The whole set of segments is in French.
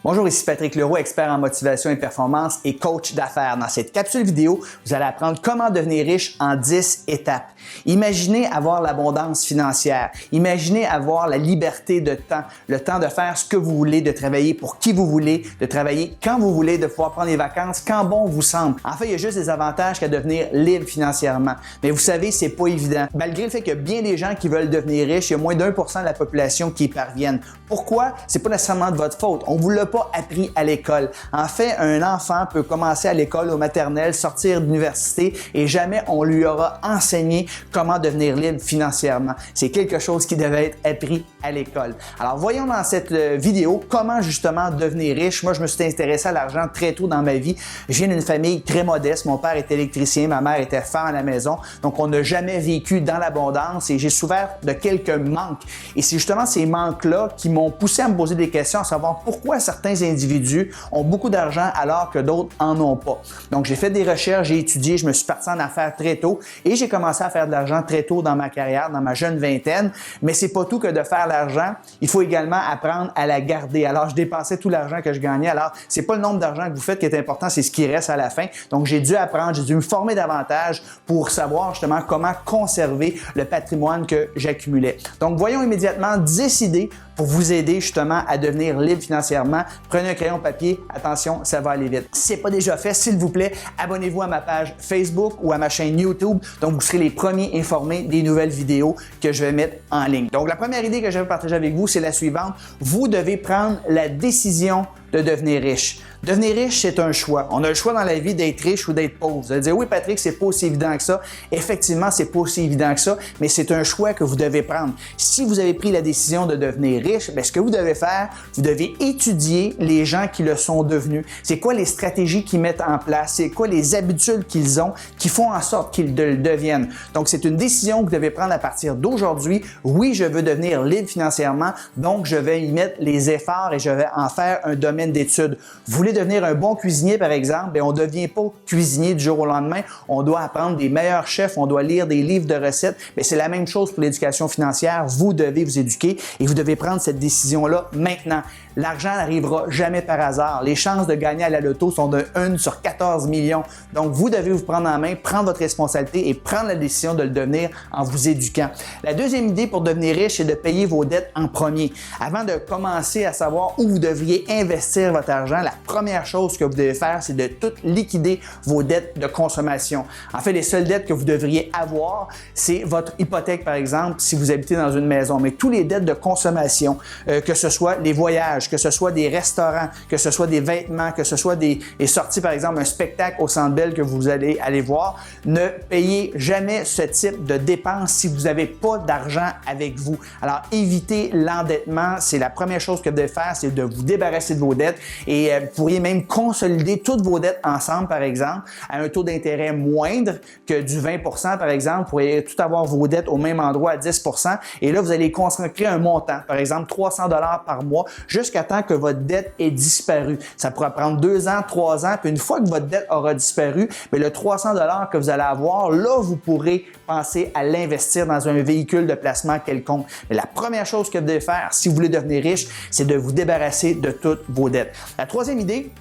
Bonjour, ici Patrick Leroux, expert en motivation et performance et coach d'affaires. Dans cette capsule vidéo, vous allez apprendre comment devenir riche en 10 étapes. Imaginez avoir l'abondance financière. Imaginez avoir la liberté de temps, le temps de faire ce que vous voulez, de travailler pour qui vous voulez, de travailler quand vous voulez, de pouvoir prendre des vacances quand bon vous semble. En fait, il y a juste des avantages qu'à devenir libre financièrement. Mais vous savez, c'est pas évident. Malgré le fait qu'il y a bien des gens qui veulent devenir riches, il y a moins d'1% de la population qui y parviennent. Pourquoi? C'est pas nécessairement de votre faute. On vous l'a pas appris à l'école. En fait, un enfant peut commencer à l'école, au maternel, sortir de l'université et jamais on lui aura enseigné comment devenir libre financièrement. C'est quelque chose qui devait être appris à l'école. Alors, voyons dans cette vidéo comment justement devenir riche. Moi, je me suis intéressé à l'argent très tôt dans ma vie. Je viens d'une famille très modeste. Mon père était électricien, ma mère était femme à la maison. Donc, on n'a jamais vécu dans l'abondance et j'ai souffert de quelques manques. Et c'est justement ces manques-là qui m'ont poussé à me poser des questions, à savoir pourquoi certains individus ont beaucoup d'argent alors que d'autres en ont pas. Donc, j'ai fait des recherches, j'ai étudié, je me suis parti en affaires très tôt et j'ai commencé à faire de l'argent très tôt dans ma carrière, dans ma jeune vingtaine. Mais c'est pas tout que de faire l'argent. Il faut également apprendre à la garder. Alors, je dépensais tout l'argent que je gagnais. Alors, c'est pas le nombre d'argent que vous faites qui est important, c'est ce qui reste à la fin. Donc, j'ai dû apprendre, j'ai dû me former davantage pour savoir justement comment conserver le patrimoine que j'accumulais. Donc, voyons immédiatement 10 idées pour vous aider justement à devenir libre financièrement. Prenez un crayon papier, attention, ça va aller vite. Si ce n'est pas déjà fait, s'il vous plaît, abonnez-vous à ma page Facebook ou à ma chaîne YouTube. Donc, vous serez les premiers informés des nouvelles vidéos que je vais mettre en ligne. Donc, la première idée que je vais partager avec vous, c'est la suivante. Vous devez prendre la décision de devenir riche. Devenir riche, c'est un choix. On a le choix dans la vie d'être riche ou d'être pauvre. Vous allez dire, oui, Patrick, c'est pas aussi évident que ça. Effectivement, c'est pas aussi évident que ça, mais c'est un choix que vous devez prendre. Si vous avez pris la décision de devenir riche, bien, ce que vous devez faire, vous devez étudier les gens qui le sont devenus. C'est quoi les stratégies qu'ils mettent en place? C'est quoi les habitudes qu'ils ont qui font en sorte qu'ils le deviennent? Donc, c'est une décision que vous devez prendre à partir d'aujourd'hui. Oui, je veux devenir libre financièrement, donc je vais y mettre les efforts et je vais en faire un domaine d'études. Vous voulez devenir un bon cuisinier, par exemple, bien, on ne devient pas cuisinier du jour au lendemain. On doit apprendre des meilleurs chefs, on doit lire des livres de recettes. Mais c'est la même chose pour l'éducation financière. Vous devez vous éduquer et vous devez prendre cette décision-là maintenant. L'argent n'arrivera jamais par hasard. Les chances de gagner à la loto sont de 1 sur 14 millions. Donc, vous devez vous prendre en main, prendre votre responsabilité et prendre la décision de le devenir en vous éduquant. La deuxième idée pour devenir riche, c'est de payer vos dettes en premier. Avant de commencer à savoir où vous devriez investir votre argent, la première chose que vous devez faire, c'est de tout liquider vos dettes de consommation. En fait, les seules dettes que vous devriez avoir, c'est votre hypothèque, par exemple, si vous habitez dans une maison. Mais tous les dettes de consommation, que ce soit les voyages, que ce soit des restaurants, que ce soit des vêtements, que ce soit des sorties, par exemple, un spectacle au Centre Bell que vous allez aller voir, ne payez jamais ce type de dépenses si vous n'avez pas d'argent avec vous. Alors, évitez l'endettement. C'est la première chose que vous devez faire, c'est de vous débarrasser de vos dettes et vous pourriez même consolider toutes vos dettes ensemble, par exemple, à un taux d'intérêt moindre que du 20%, par exemple. Vous pourriez tout avoir vos dettes au même endroit à 10%. Et là, vous allez consacrer un montant, par exemple 300 $ par mois, jusqu'à temps que votre dette ait disparu. Ça pourra prendre 2 ans, 3 ans, puis une fois que votre dette aura disparu, bien, le 300 $ que vous allez avoir, là, vous pourrez penser à l'investir dans un véhicule de placement quelconque. Mais la première chose que vous devez faire, si vous voulez devenir riche, c'est de vous débarrasser de toutes vos dettes. La troisième idée,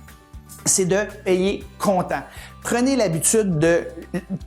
c'est de payer comptant. Prenez l'habitude de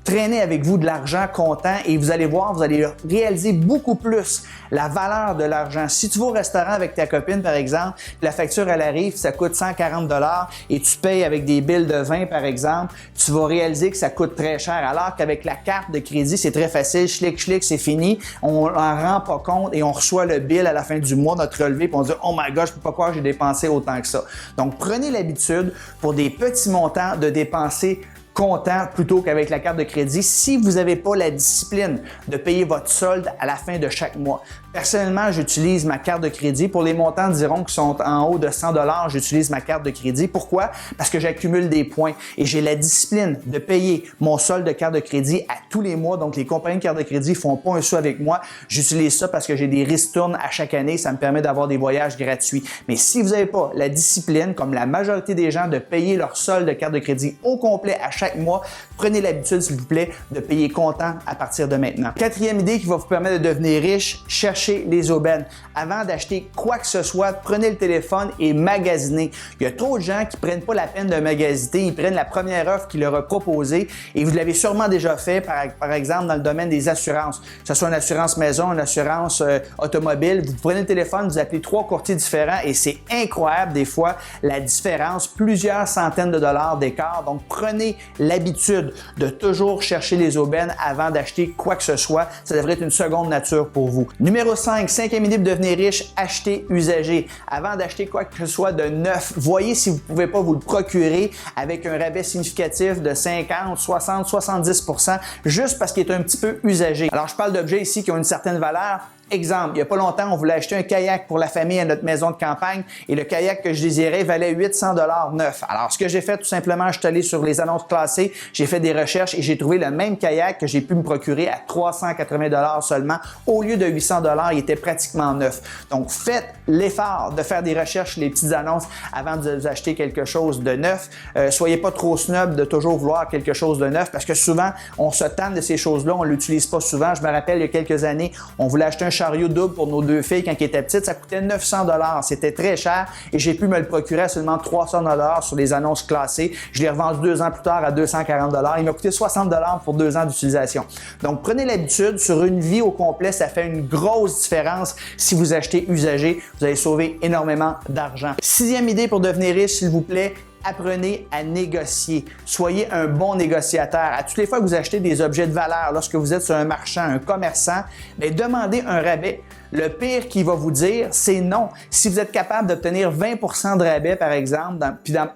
traîner avec vous de l'argent comptant et vous allez voir, vous allez réaliser beaucoup plus la valeur de l'argent. Si tu vas au restaurant avec ta copine, par exemple, la facture, elle arrive, ça coûte 140 $ et tu payes avec des billes de 20, par exemple, tu vas réaliser que ça coûte très cher. Alors qu'avec la carte de crédit, c'est très facile, schlick, c'est fini. On n'en rend pas compte et on reçoit le bill à la fin du mois, notre relevé, puis on se dit « Oh my God, je peux pas croire que j'ai dépensé autant que ça. » Donc, prenez l'habitude pour des petits montants de dépenser comptant plutôt qu'avec la carte de crédit si vous n'avez pas la discipline de payer votre solde à la fin de chaque mois. Personnellement, j'utilise ma carte de crédit. Pour les montants, diront qui sont en haut de 100 $, j'utilise ma carte de crédit. Pourquoi? Parce que j'accumule des points et j'ai la discipline de payer mon solde de carte de crédit à tous les mois. Donc, les compagnies de carte de crédit font pas un sou avec moi. J'utilise ça parce que j'ai des ristournes à chaque année. Ça me permet d'avoir des voyages gratuits. Mais si vous n'avez pas la discipline, comme la majorité des gens, de payer leur solde de carte de crédit au complet à chaque mois, prenez l'habitude, s'il vous plaît, de payer comptant à partir de maintenant. Quatrième idée qui va vous permettre de devenir riche, cherchez chercher les aubaines. Avant d'acheter quoi que ce soit, prenez le téléphone et magasinez. Il y a trop de gens qui prennent pas la peine de magasiner, ils prennent la première offre qui leur a proposée et vous l'avez sûrement déjà fait, par exemple, dans le domaine des assurances. Que ce soit une assurance maison, une assurance automobile, vous prenez le téléphone, vous appelez 3 courtiers différents et c'est incroyable des fois la différence, plusieurs centaines de dollars d'écart. Donc, prenez l'habitude de toujours chercher les aubaines avant d'acheter quoi que ce soit. Ça devrait être une seconde nature pour vous. Numéro 5, cinquième idée pour devenir riche, acheter usagé. Avant d'acheter quoi que ce soit de neuf, voyez si vous ne pouvez pas vous le procurer avec un rabais significatif de 50, 60, 70%, juste parce qu'il est un petit peu usagé. Alors, je parle d'objets ici qui ont une certaine valeur. Exemple, il n'y a pas longtemps, on voulait acheter un kayak pour la famille à notre maison de campagne et le kayak que je désirais valait 800 $ neuf. Alors, ce que j'ai fait, tout simplement, je suis allé sur les annonces classées, j'ai fait des recherches et j'ai trouvé le même kayak que j'ai pu me procurer à 380 $ seulement. Au lieu de 800 $, il était pratiquement neuf. Donc, faites l'effort de faire des recherches sur les petites annonces avant de vous acheter quelque chose de neuf. Soyez pas trop snob de toujours vouloir quelque chose de neuf parce que souvent, on se tanne de ces choses-là, on l'utilise pas souvent. Je me rappelle, il y a quelques années, on voulait acheter un chariot double pour nos 2 filles quand elles étaient petites, ça coûtait 900 $. C'était très cher et j'ai pu me le procurer à seulement 300 $ sur les annonces classées. Je l'ai revendu 2 ans plus tard à 240 $. Il m'a coûté 60 $ pour 2 ans d'utilisation. Donc, prenez l'habitude, sur une vie au complet, ça fait une grosse différence. Si vous achetez usagé, vous allez sauver énormément d'argent. Sixième idée pour devenir riche, s'il vous plaît, apprenez à négocier. Soyez un bon négociateur. À toutes les fois que vous achetez des objets de valeur, lorsque vous êtes sur un marchand, un commerçant, bien, demandez un rabais. Le pire qu'il va vous dire, c'est non. Si vous êtes capable d'obtenir 20% de rabais, par exemple,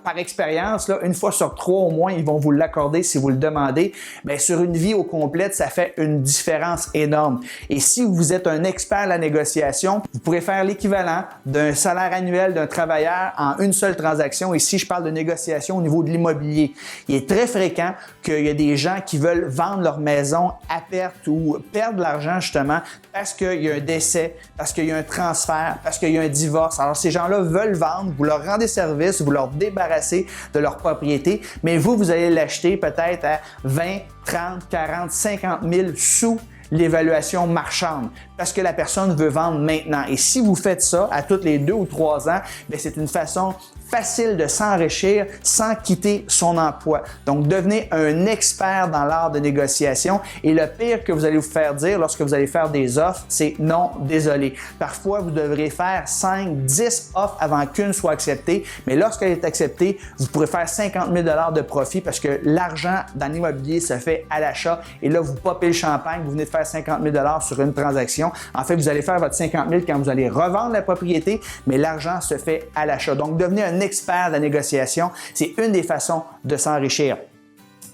par expérience, là, une fois sur 3 au moins, ils vont vous l'accorder si vous le demandez. Bien, sur une vie au complète, ça fait une différence énorme. Et si vous êtes un expert à la négociation, vous pourrez faire l'équivalent d'un salaire annuel d'un travailleur en une seule transaction. Ici, je parle de négociation au niveau de l'immobilier. Il est très fréquent qu'il y a des gens qui veulent vendre leur maison à perte ou perdre de l'argent justement parce qu'il y a un décès, parce qu'il y a un transfert, parce qu'il y a un divorce. Alors, ces gens-là veulent vendre, vous leur rendez service, vous leur débarrassez de leur propriété, mais vous allez l'acheter peut-être à 20, 30, 40, 50 000 sous l'évaluation marchande parce que la personne veut vendre maintenant. Et si vous faites ça à toutes les 2 ou 3 ans, bien, c'est une façon facile de s'enrichir sans quitter son emploi. Donc, devenez un expert dans l'art de négociation et le pire que vous allez vous faire dire lorsque vous allez faire des offres, c'est non, désolé. Parfois, vous devrez faire 5, 10 offres avant qu'une soit acceptée, mais lorsqu'elle est acceptée, vous pourrez faire 50 000 $ de profit parce que l'argent dans l'immobilier se fait à l'achat et là, vous popez le champagne, vous venez de faire 50 000 $ sur une transaction. En fait, vous allez faire votre 50 000 quand vous allez revendre la propriété, mais l'argent se fait à l'achat. Donc, devenez un expert de la négociation, c'est une des façons de s'enrichir.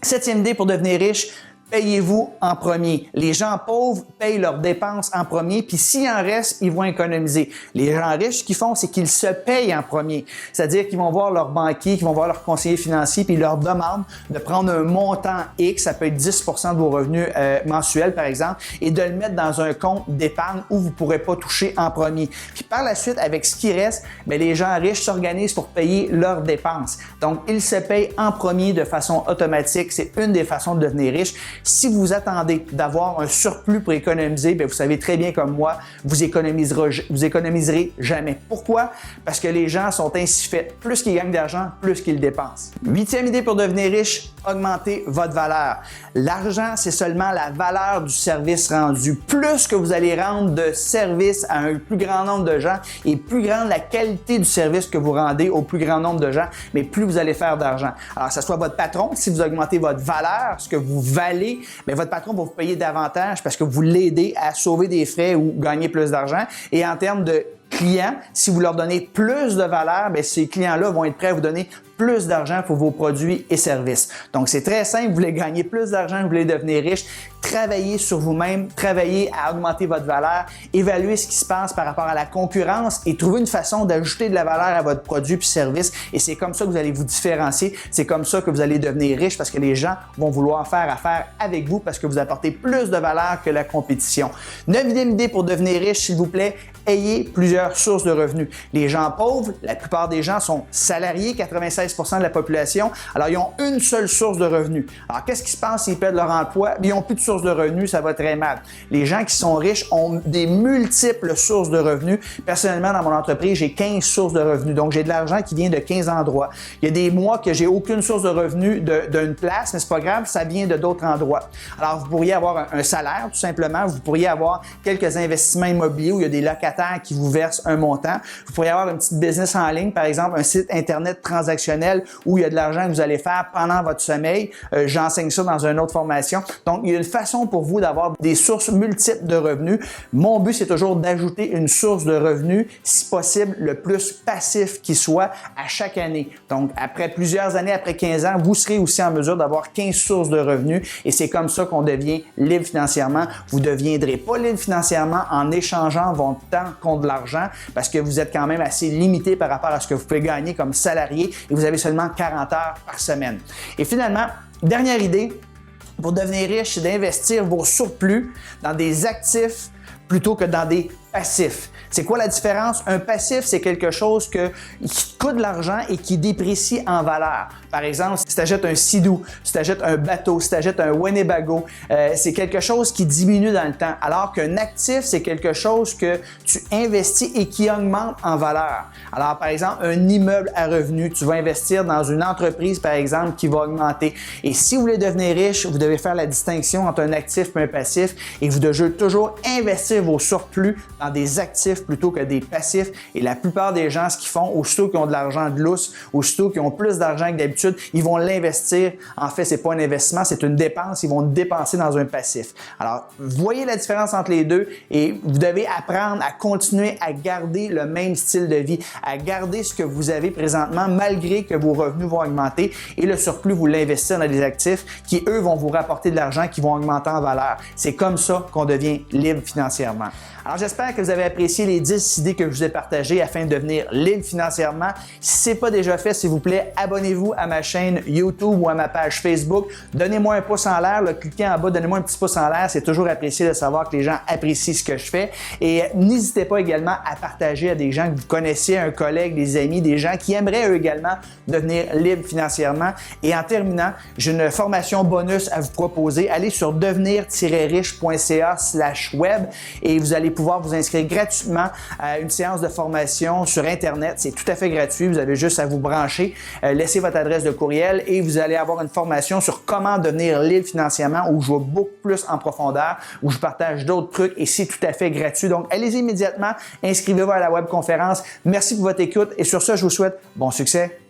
Septième idée pour devenir riche, payez-vous en premier. Les gens pauvres payent leurs dépenses en premier, puis s'il en reste, ils vont économiser. Les gens riches, ce qu'ils font, c'est qu'ils se payent en premier. C'est-à-dire qu'ils vont voir leur banquier, qu'ils vont voir leur conseiller financier, puis ils leur demandent de prendre un montant X, ça peut être 10% de vos revenus mensuels, par exemple, et de le mettre dans un compte d'épargne où vous ne pourrez pas toucher en premier. Puis par la suite, avec ce qui reste, bien, les gens riches s'organisent pour payer leurs dépenses. Donc, ils se payent en premier de façon automatique. C'est une des façons de devenir riche. Si vous attendez d'avoir un surplus pour économiser, bien, vous savez très bien comme moi, vous économiserez jamais. Pourquoi? Parce que les gens sont ainsi faits. Plus qu'ils gagnent d'argent, plus qu'ils dépensent. Huitième idée pour devenir riche, augmentez votre valeur. L'argent, c'est seulement la valeur du service rendu. Plus que vous allez rendre de service à un plus grand nombre de gens et plus grande la qualité du service que vous rendez au plus grand nombre de gens, mais plus vous allez faire d'argent. Alors, que ce soit votre patron, si vous augmentez votre valeur, ce que vous valez, bien, votre patron va vous payer davantage parce que vous l'aidez à sauver des frais ou gagner plus d'argent. Et en termes de clients, si vous leur donnez plus de valeur, bien, ces clients-là vont être prêts à vous donner plus d'argent pour vos produits et services. Donc, c'est très simple. Vous voulez gagner plus d'argent, vous voulez devenir riche. Travaillez sur vous-même, travaillez à augmenter votre valeur, évaluez ce qui se passe par rapport à la concurrence et trouvez une façon d'ajouter de la valeur à votre produit puis service. Et c'est comme ça que vous allez vous différencier. C'est comme ça que vous allez devenir riche parce que les gens vont vouloir faire affaire avec vous parce que vous apportez plus de valeur que la compétition. Neuvième idée pour devenir riche, s'il vous plaît, ayez plusieurs sources de revenus. Les gens pauvres, la plupart des gens sont salariés, 96% de la population, alors ils ont une seule source de revenus. Alors qu'est-ce qui se passe s'ils perdent leur emploi? Ils n'ont plus de source de revenus, ça va très mal. Les gens qui sont riches ont des multiples sources de revenus. Personnellement, dans mon entreprise, j'ai 15 sources de revenus, donc j'ai de l'argent qui vient de 15 endroits. Il y a des mois que j'ai aucune source de revenus d'une place, mais c'est pas grave, ça vient de d'autres endroits. Alors vous pourriez avoir un salaire, tout simplement, vous pourriez avoir quelques investissements immobiliers où il y a des locataires qui vous versent un montant. Vous pourriez avoir une petite business en ligne, par exemple, un site Internet transactionnel où il y a de l'argent que vous allez faire pendant votre sommeil. J'enseigne ça dans une autre formation. Donc, il y a une façon pour vous d'avoir des sources multiples de revenus. Mon but, c'est toujours d'ajouter une source de revenus, si possible, le plus passif qui soit à chaque année. Donc, après plusieurs années, après 15 ans, vous serez aussi en mesure d'avoir 15 sources de revenus et c'est comme ça qu'on devient libre financièrement. Vous ne deviendrez pas libre financièrement en échangeant votre temps contre de l'argent parce que vous êtes quand même assez limité par rapport à ce que vous pouvez gagner comme salarié et vous avez seulement 40 heures par semaine. Et finalement, dernière idée, pour devenir riche, c'est d'investir vos surplus dans des actifs plutôt que dans des passifs. C'est quoi la différence? Un passif, c'est quelque chose qui coûte de l'argent et qui déprécie en valeur. Par exemple, si tu achètes un Sea-Doo, si tu achètes un bateau, si tu achètes un Winnebago, c'est quelque chose qui diminue dans le temps. Alors qu'un actif, c'est quelque chose que tu investis et qui augmente en valeur. Alors, par exemple, un immeuble à revenu, tu vas investir dans une entreprise, par exemple, qui va augmenter. Et si vous voulez devenir riche, vous devez faire la distinction entre un actif et un passif et vous devez toujours investir vos surplus dans des actifs plutôt que des passifs. Et la plupart des gens, ce qu'ils font, aussitôt qu'ils ont de l'argent de lousse, aussitôt qu'ils ont plus d'argent que d'habitude, ils vont l'investir. En fait, c'est pas un investissement, c'est une dépense. Ils vont dépenser dans un passif. Alors, voyez la différence entre les deux et vous devez apprendre à continuer à garder le même style de vie, à garder ce que vous avez présentement malgré que vos revenus vont augmenter et le surplus, vous l'investir dans des actifs qui, eux, vont vous rapporter de l'argent, qui vont augmenter en valeur. C'est comme ça qu'on devient libre financièrement. Alors, j'espère que vous avez apprécié les 10 idées que je vous ai partagées afin de devenir libre financièrement. Si ce n'est pas déjà fait, s'il vous plaît, abonnez-vous à ma chaîne YouTube ou à ma page Facebook. Donnez-moi un pouce en l'air, cliquez en bas, donnez-moi un petit pouce en l'air. C'est toujours apprécié de savoir que les gens apprécient ce que je fais. Et n'hésitez pas également à partager à des gens que vous connaissez, un collègue, des amis, des gens qui aimeraient eux également devenir libres financièrement. Et en terminant, j'ai une formation bonus à vous proposer. Allez sur devenir-riche.ca/web et vous allez pouvoir vous inscrire gratuitement à une séance de formation sur Internet. C'est tout à fait gratuit. Vous avez juste à vous brancher, laisser votre adresse de courriel et vous allez avoir une formation sur comment devenir libre financièrement où je vais beaucoup plus en profondeur, où je partage d'autres trucs et c'est tout à fait gratuit. Donc, allez-y immédiatement, inscrivez-vous à la webconférence. Merci pour votre écoute et sur ce, je vous souhaite bon succès.